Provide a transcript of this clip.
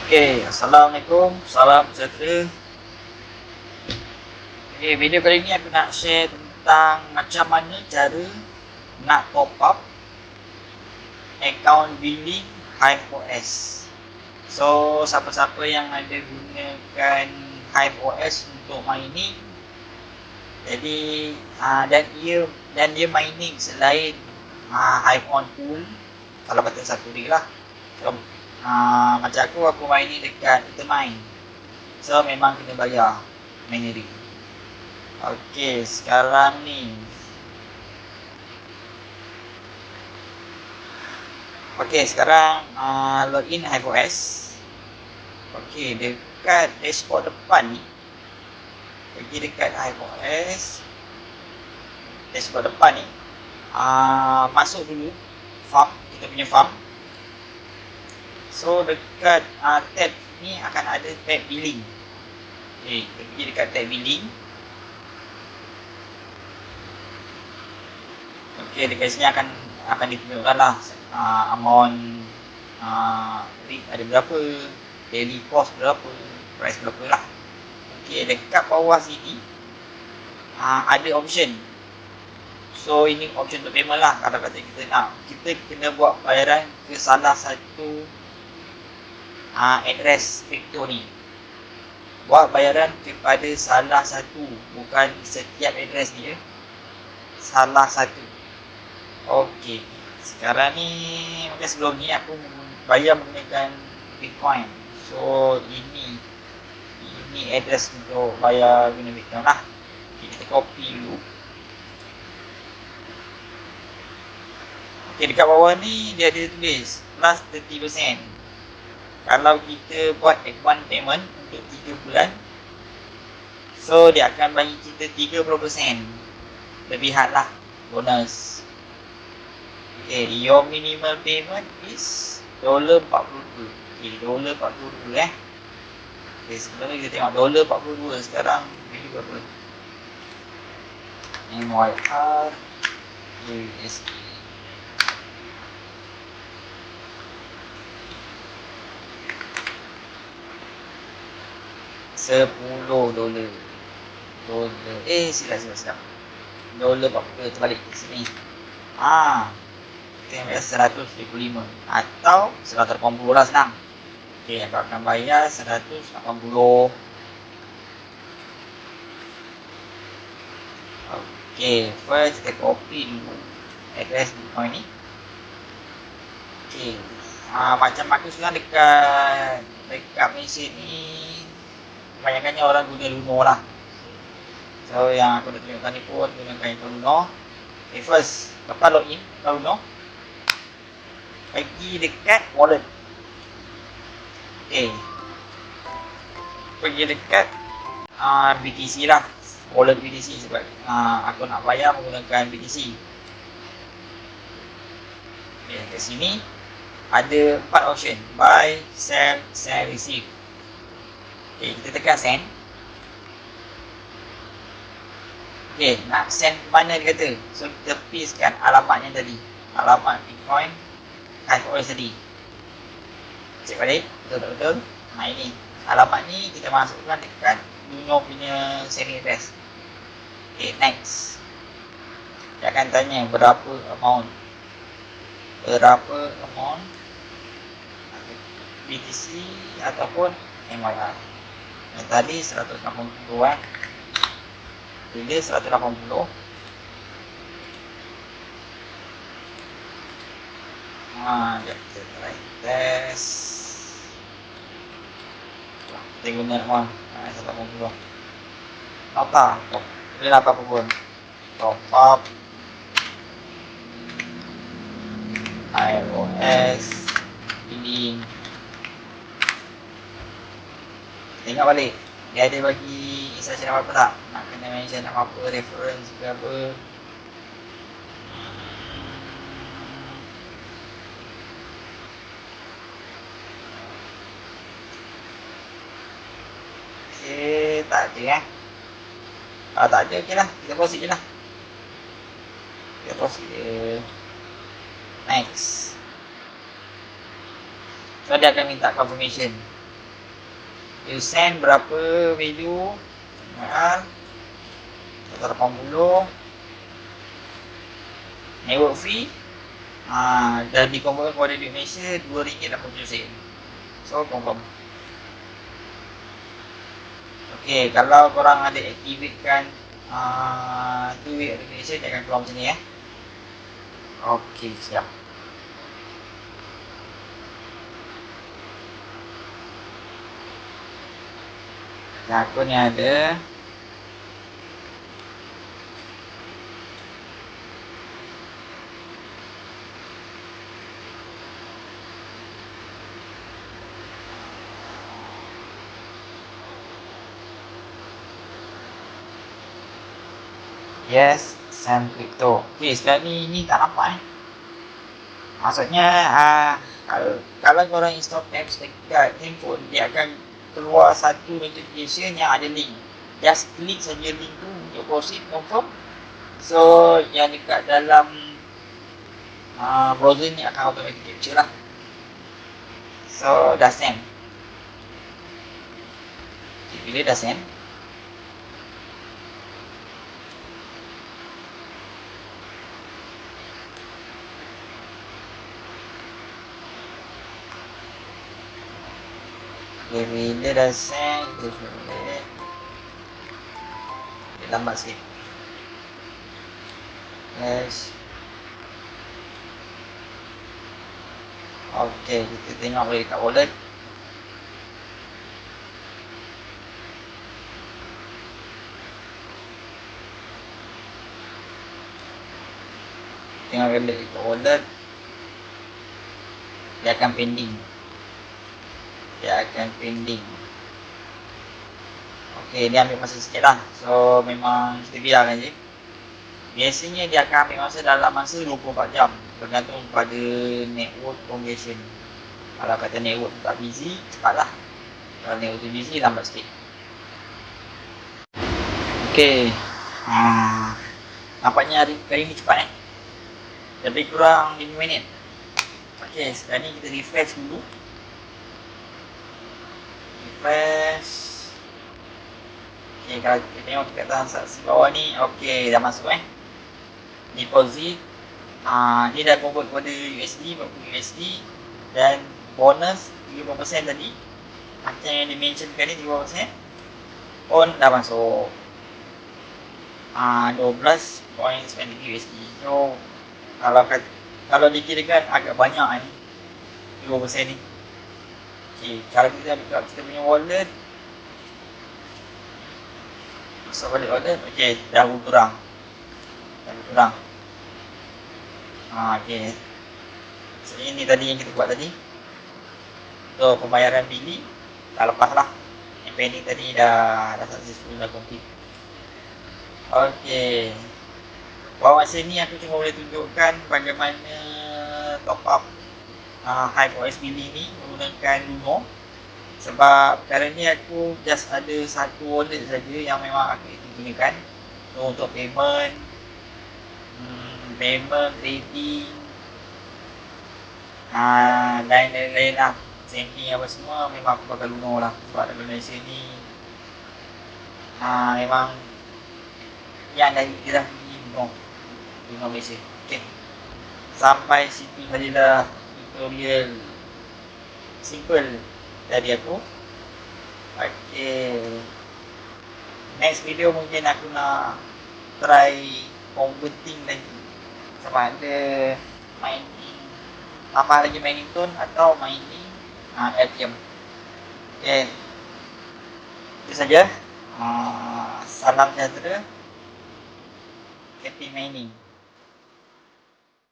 Okay, Assalamualaikum, salam sejahtera. Okay, video kali ni aku nak share tentang macam mana cara nak top up account billing HiveOS. So, siapa-siapa yang ada gunakan HiveOS untuk mining, jadi dan dia mining selain HiveOn tool, kalau kata satu dia lah. So, macam aku mining dekat Ethermine. So, memang kena bayar mining. Okey, sekarang ni sekarang login HiveOS. Okey, dekat dashboard depan ni, pergi dekat HiveOS dashboard depan ni, masuk dulu farm, kita punya farm. So dekat tab ni akan ada tab billing. Okey, pergi dekat tab billing. Okey, dekat sini akan ditunjukkan lah amount rate ada berapa, daily cost berapa, price berapa lah. Okey, dekat bawah sini ada option. So ini option untuk payment lah. Kalau kata kita kena buat bayaran ke salah satu address crypto ni. Buat bayaran kepada salah satu, bukan setiap address dia, salah satu. Okey, sekarang ni macam sebelum ni aku bayar menggunakan Bitcoin. So ini address untuk bayar guna Bitcoin lah. Okay, kita copy dulu. Okey, dekat bawah ni dia ada tulis plus 30%. Kalau kita buat one payment untuk 3 bulan, so dia akan bagi kita 30% lebihan lah, bonus. Okay, your minimal payment is $42. Okay, $42 Okay, sebelum ni kita tengok $42 sekarang value berapa? MYR USD. $10. Silap. $40 terbalik ke sini. Kita bayar 125 atau 180 lah, senang. Okay, aku akan bayar 180. Okay, first kita copy dulu address Bitcoin ni. Okay, macam aku sekarang dekat Malaysia ni, kebanyakannya orang guna Luno lah. So yang aku dah tunjukkan ni pun gunakan Luno. Okay, first lepas login ke Luno, pergi dekat wallet. Okay, pergi dekat BTC lah, wallet BTC, sebab aku nak bayar menggunakan BTC. Okay, ke sini ada 4 option: buy, sell, receive. Okay, kita tekan send. Okay, nak send ke mana dia kata. So kita pastekan alamatnya tadi, alamat Bitcoin HiveOS tadi. Cek balik, betul-betul. Ini alamat ni kita masukkan dekat Luno punya sending address. Okay, next. Dia akan tanya berapa amount BTC ataupun MYR. Yang tadi 180 kan. Pilih 180. Kita try test. Kita guna 180. Nota, pilih apa pun. Top up HiveOS billing. Tengok balik, dia ada bagi instruction apa tak? Nak kena mention apa, reference ke apa. Okay, tak ada kalau tak ada, okay lah, kita proceed je lah. Kita proceed je. Next. So dia akan minta confirmation. You send berapa value R 180. Network fee dah di-convert kepada duit Malaysia RM2.80. So confirm. Okay, kalau korang ada activatekan duit Malaysia, dia akan keluar macam ni Okay, siap. Akun yang ada yes, Sam Crypto. Okay, sekarang ni tak nampak Maksudnya kalau korang install apps dekat handphone, dia akan keluar satu notification yang ada link. Just klik saja link tu untuk proceed, confirm. So yang dekat dalam browser ni akan automatic capture lah. So dah send. Bila dah send, bila dah send, dia lambat sikit. Yes. Okay, kita tengok boleh dekat wallet. Tengok boleh dekat wallet. Dia akan pending. Okay, dia ambil masa sikit lah. So memang kita biarkan je. Biasanya dia akan ambil masa dalam masa 24 jam, bergantung pada network congestion. Kalau kata network tak busy, cepatlah. Kalau network tu busy, lambat sikit. Okay, nampaknya hari ni cepat lebih kurang 5 minit. Okay, sekarang ni kita refresh dulu. Okay, kalau kita tengok kat transaksi bawah ni, okay, dah masuk deposit. Ni dah convert kepada USD, 40 USD. Dan bonus 30% tadi, macam yang dimensionkan ni 30%. On dah masuk 12.93 USD. So kalau dikirakan agak banyak ni 20% ni. Okay, kalau kita buka kita punya wallet, masuk balik wallet, okay, dah berkurang. Okay, so ini tadi yang kita buat tadi. So pembayaran bili dah lepas lah. Yang pending tadi dah successful, dah complete. Okay, bawah sini aku cuma boleh tunjukkan bagaimana top up HypeOS Billy ni menggunakan Luno. Sebab sekarang ni aku just ada satu wallet saja yang memang aku gunakan. So untuk payment, trading, dan lain-lain lah, sending apa semua, memang aku pakai Luno lah. Sebab dalam Malaysia ni memang yang dari kira Luno Malaysia. Okay, sampai situ sajalah tutorial simple dari aku. Okay, next video mungkin aku nak try converting lagi, sama ada mining, tambah lagi mining tone atau mining LTM. Okay, itu saja. Salam sejahtera, happy mining.